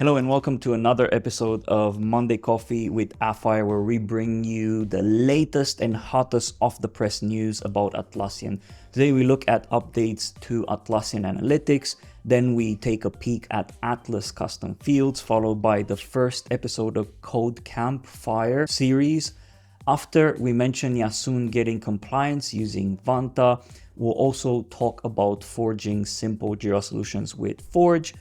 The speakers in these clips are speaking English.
Hello and welcome to another episode of Monday Coffee with Appfire, where we bring you the latest and hottest off the press news about Atlassian. Today we look at updates to Atlassian Analytics, then we take a peek at Atlas custom fields, followed by the first episode of Code Campfire series. After we mention Yasun getting compliance using Vanta, we'll also talk about forging simple Jira solutions with Forge.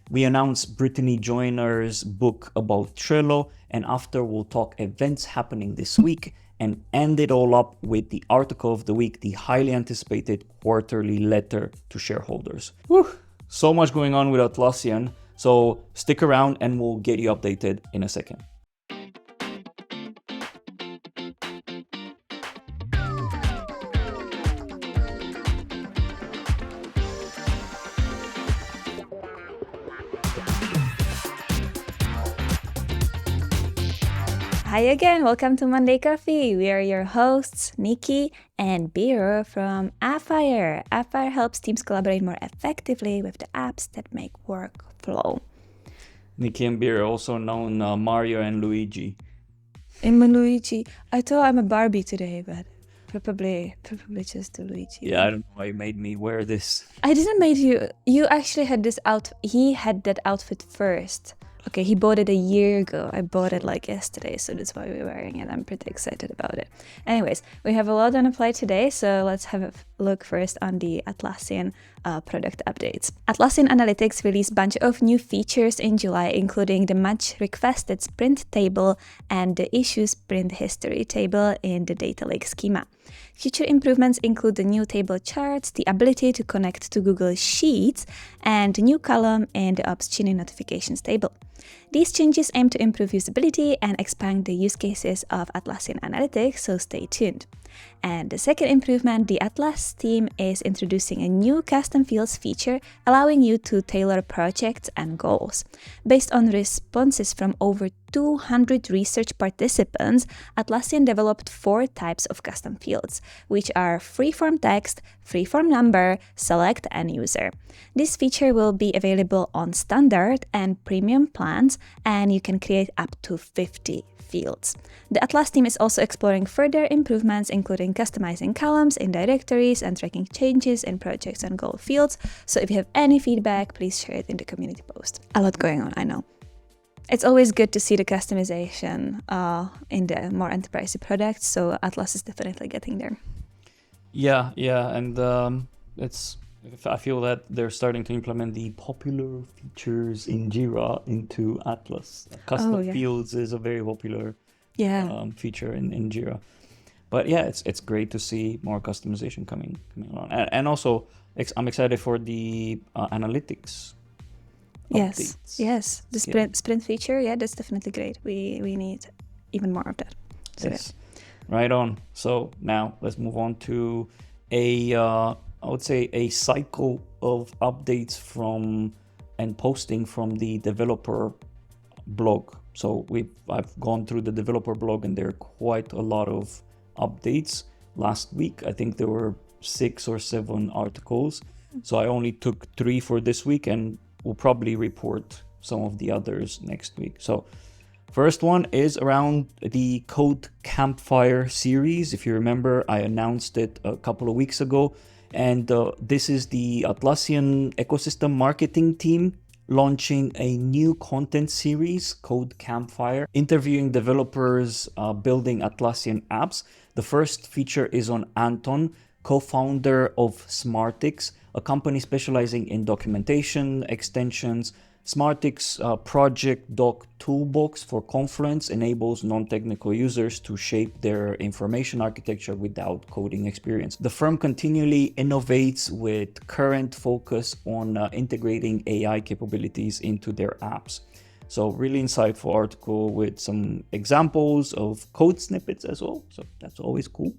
We announced Brittany Joyner's book about Trello, and after we'll talk events happening this week and end it all up with the article of the week, the highly anticipated quarterly letter to shareholders. Whew, so much going on with Atlassian, so stick around and we'll get you updated in a second. Hi again, welcome to Monday Coffee. We are your hosts, Nikki and Biro from Appfire. Appfire helps teams collaborate more effectively with the apps that make work flow. Nikki and Beer, also known Mario and Luigi. I'm a Luigi. I thought I'm a Barbie today, but probably just the Luigi. Yeah, I don't know why you made me wear this. I didn't make you. You actually had this out. He had that outfit first. Okay, he bought it a year ago. I bought it like yesterday, so that's why we're wearing it. I'm pretty excited about it. Anyways, we have a lot on the plate today, so let's have a look first on the Atlassian product updates. Atlassian Analytics released a bunch of new features in July, including the much requested sprint table and the issue sprint history table in the data lake schema. Future improvements include the new table charts, the ability to connect to Google Sheets, and a new column in the Ops Genie notifications table. These changes aim to improve usability and expand the use cases of Atlassian Analytics, so stay tuned. And the second improvement, the Atlas team is introducing a new custom fields feature, allowing you to tailor projects and goals. Based on responses from over 200 research participants, Atlassian developed 4 types of custom fields, which are freeform text, freeform number, select, and user. This feature will be available on standard and premium plans, and you can create up to 50 fields. The Atlas team is also exploring further improvements, including customizing columns in directories and tracking changes in projects and goal fields. So if you have any feedback, please share it in the community post. A lot going on, I know. It's always good to see the customization in the more enterprise products, so Atlas is definitely getting there. Yeah, and I feel that they're starting to implement the popular features in Jira into Atlas. Custom fields is a very popular feature in Jira. But yeah, it's great to see more customization coming along. And also, I'm excited for the analytics updates. Yes. The sprint feature, that's definitely great. We need even more of that. So yes. Right on. So now let's move on to I would say a cycle of updates from and posting from the developer blog. So I've gone through the developer blog and there are quite a lot of updates. Last week, I think there were 6 or 7 articles. So I only took 3 for this week and we'll probably report some of the others next week. So first one is around the Code Campfire series. If you remember, I announced it a couple of weeks ago. And this is the Atlassian Ecosystem marketing team launching a new content series, Code Campfire, interviewing developers building Atlassian apps. The first feature is on Anton, co-founder of Smartix, a company specializing in documentation, extensions. Smartix Project Doc Toolbox for Confluence enables non-technical users to shape their information architecture without coding experience. The firm continually innovates with current focus on integrating AI capabilities into their apps. So really insightful article with some examples of code snippets as well. So that's always cool,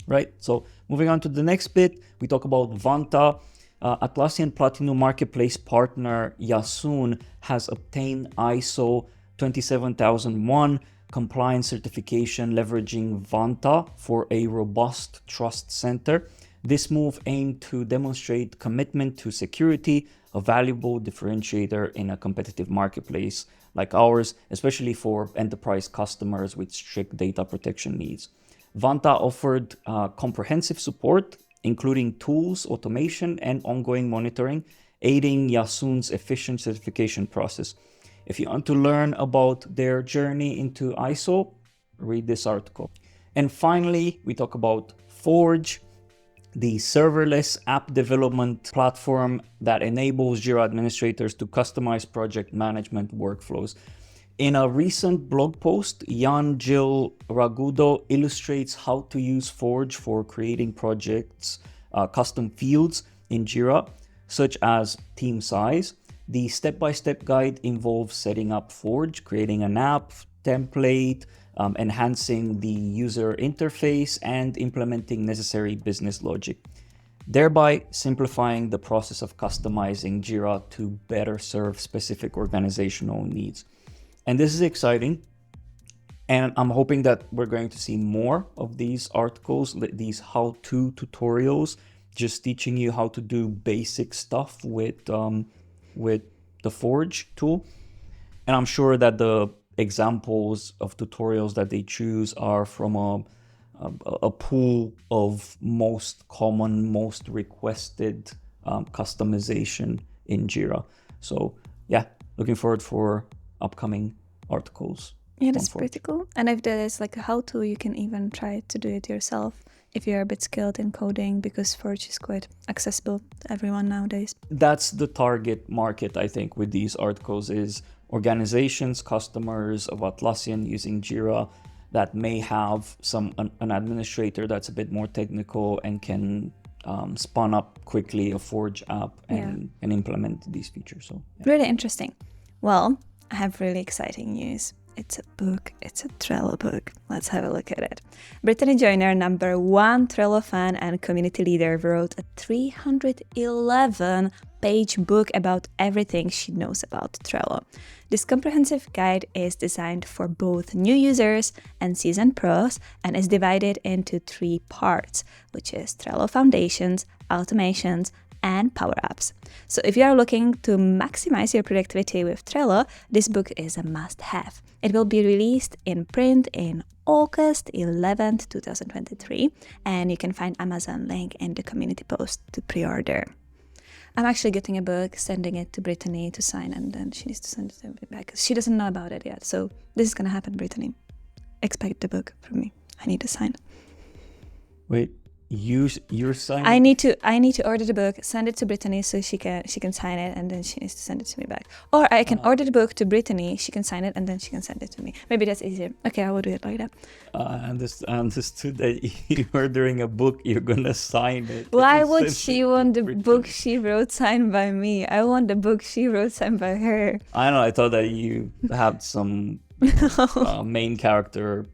right? So moving on to the next bit, we talk about Vanta. Atlassian Platinum Marketplace partner Yasun has obtained ISO 27001 compliance certification leveraging Vanta for a robust trust center. This move aimed to demonstrate commitment to security, a valuable differentiator in a competitive marketplace like ours, especially for enterprise customers with strict data protection needs. Vanta offered comprehensive support, including tools, automation, and ongoing monitoring, aiding Yasun's efficient certification process. If you want to learn about their journey into ISO, read this article. And finally, we talk about Forge, the serverless app development platform that enables Jira administrators to customize project management workflows. In a recent blog post, Jan Gil Ragudo illustrates how to use Forge for creating projects, custom fields in Jira, such as team size. The step-by-step guide involves setting up Forge, creating an app, template, enhancing the user interface, and implementing necessary business logic, thereby simplifying the process of customizing Jira to better serve specific organizational needs. And this is exciting. And I'm hoping that we're going to see more of these articles, these how-to tutorials, just teaching you how to do basic stuff with the Forge tool. And I'm sure that the examples of tutorials that they choose are from a pool of most common, most requested customization in Jira. So yeah, looking forward for upcoming articles. Yeah, that's pretty cool. And if there's like a how-to, you can even try to do it yourself if you're a bit skilled in coding, because Forge is quite accessible to everyone nowadays. That's the target market, I think, with these articles is organizations, customers of Atlassian using Jira that may have an administrator that's a bit more technical and can spun up quickly a Forge app and implement these features. So really interesting. Well, I have really exciting news. It's a book. It's a Trello book. Let's have a look at it. Brittany Joyner, #1 Trello fan and community leader, wrote a 311-page book about everything she knows about Trello. This comprehensive guide is designed for both new users and seasoned pros and is divided into 3 parts, which is Trello Foundations, Automations, and power-ups. So if you are looking to maximize your productivity with Trello, this book is a must-have. It will be released in print in August 11th, 2023, and you can find Amazon link in the community post to pre-order. I'm actually getting a book, sending it to Brittany to sign, and then she needs to send it to me back. She doesn't know about it yet, so this is gonna happen, Brittany. Expect the book from me. I need to sign. Wait. You're signing? I need to order the book, send it to Brittany so she can sign it, and then she needs to send it to me back. Or I can order the book to Brittany, she can sign it, and then she can send it to me. Maybe that's easier. Okay, I will do it like that. I understood that you're ordering a book, you're gonna sign it. Why would she want the book she wrote signed by me? I want the book she wrote signed by her. I don't know, I thought that you had some main character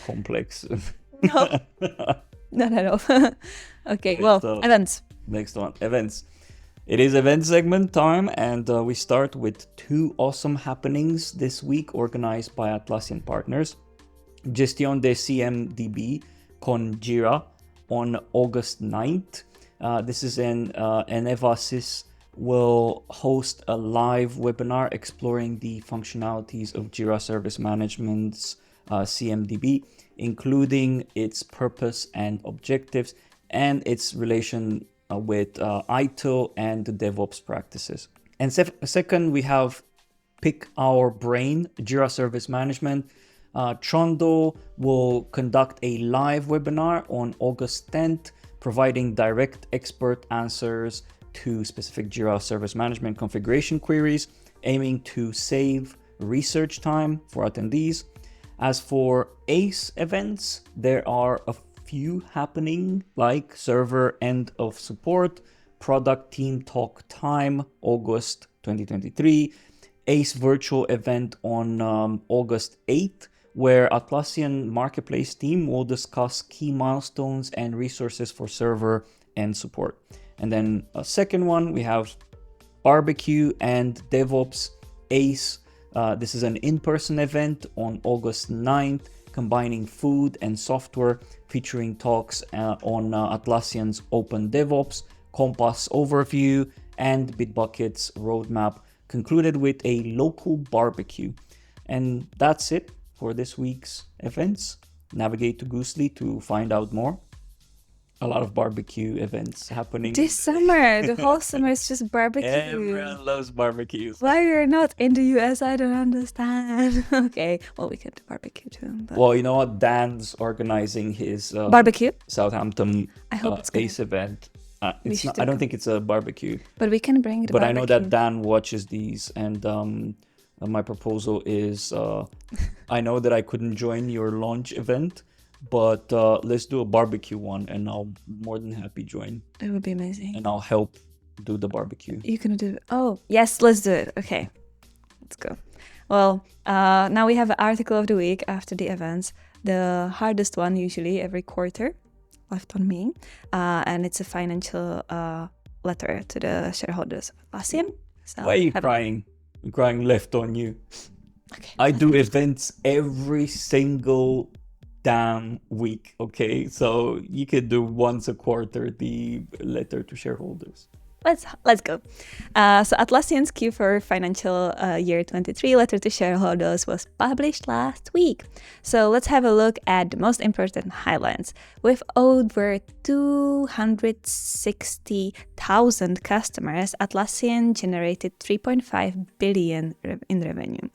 complex. No. Not at all. Okay, well, events. Next one, events. It is event segment time, and we start with 2 awesome happenings this week organized by Atlassian partners. Gestión de CMDB con Jira on August 9th. This is an Evasys will host a live webinar exploring the functionalities of Jira Service Management's CMDB, including its purpose and objectives and its relation with ITIL and the DevOps practices. And second, we have Pick Our Brain, Jira Service Management. Trondo will conduct a live webinar on August 10th, providing direct expert answers to specific Jira Service Management configuration queries, aiming to save research time for attendees. As for ACE events, there are a few happening, like Server End of Support, Product Team Talk Time, August 2023, ACE virtual event on August 8th, where Atlassian Marketplace team will discuss key milestones and resources for server and support. And then a second one, we have Barbecue and DevOps ACE. This is an in-person event on August 9th, combining food and software, featuring talks on Atlassian's Open DevOps, Compass overview, and Bitbucket's roadmap concluded with a local barbecue. And that's it for this week's events. Navigate to Goosely to find out more. A lot of barbecue events happening. This summer, the whole summer is just barbecue. Everyone loves barbecues. Why you're not in the US, I don't understand. Okay, well, we can do barbecue too. But... Well, you know what? Dan's organizing his barbecue? Southampton I hope it's ACE event. It's not, I don't think it's a barbecue. But we can bring the But barbecue. I know that Dan watches these, and my proposal is I know that I couldn't join your launch event, but let's do a barbecue one, and I'll more than happy join. It would be amazing. And I'll help do the barbecue. You can do it. Oh, yes, let's do it. Okay, let's go. Well, now we have an article of the week after the events. The hardest one usually every quarter left on me. And it's a financial letter to the shareholders of Atlassian. So why are you crying? I'm crying left on you. Okay. I do events every single damn week, okay? So you could do once a quarter the letter to shareholders. Let's go. So Atlassian's Q4 financial year 23 letter to shareholders was published last week. So let's have a look at the most important highlights. With over 260,000 customers, Atlassian generated 3.5 billion in revenue.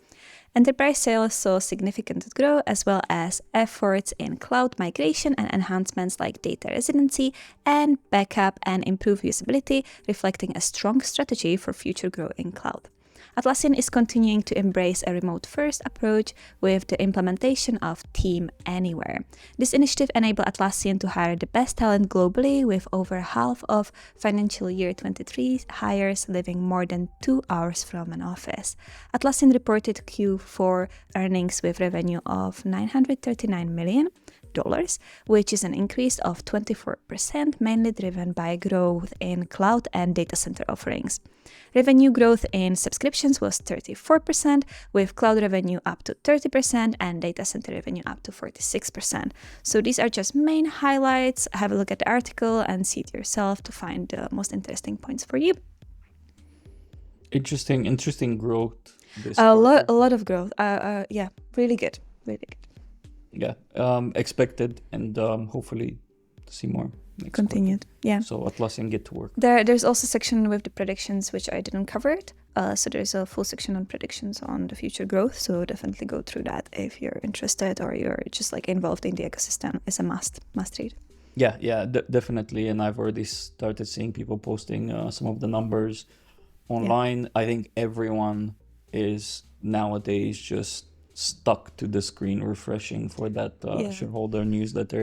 Enterprise sales saw significant growth, as well as efforts in cloud migration and enhancements like data residency and backup and improved usability, reflecting a strong strategy for future growth in cloud. Atlassian is continuing to embrace a remote-first approach with the implementation of Team Anywhere. This initiative enabled Atlassian to hire the best talent globally, with over half of financial year 23 hires living more than 2 hours from an office. Atlassian reported Q4 earnings with revenue of $939 million, which is an increase of 24%, mainly driven by growth in cloud and data center offerings. Revenue growth in subscriptions was 34%, with cloud revenue up to 30% and data center revenue up to 46%. So these are just main highlights. Have a look at the article and see it yourself to find the most interesting points for you. Interesting growth. A lot of growth. Yeah, really good. Yeah, expected, and hopefully to see more next continued quarter. Yeah, so Atlassian get to work. There's also a section with the predictions, which I didn't cover it, so there's a full section on predictions on the future growth, so definitely go through that if you're interested or you're just like involved in the ecosystem. It's a must read. Yeah, definitely, and I've already started seeing people posting some of the numbers online. I think everyone is nowadays just stuck to the screen refreshing for that shareholder newsletter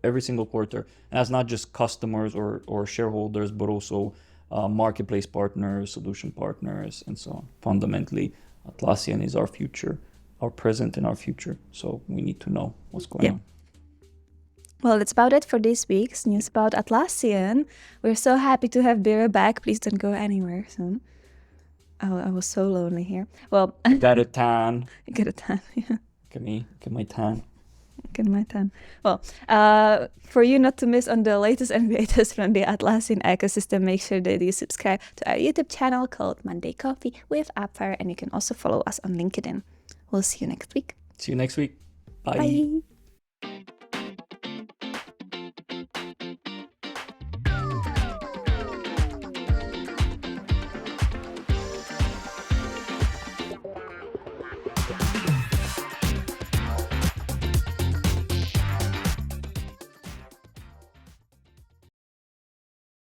every single quarter, and that's not just customers or shareholders, but also marketplace partners, solution partners, and so on. Fundamentally, Atlassian is our future, our present and our future, so we need to know what's going on. Well, that's about it for this week's news about Atlassian. We're so happy to have Biro back. Please don't go anywhere soon. Oh, I was so lonely here. Well, got a tan. Get a tan, yeah. Get my tan. Get my tan. Well, for you not to miss on the latest and greatest from the Atlassian ecosystem, make sure that you subscribe to our YouTube channel called Monday Coffee with Appfire, and you can also follow us on LinkedIn. We'll see you next week. See you next week. Bye. Bye.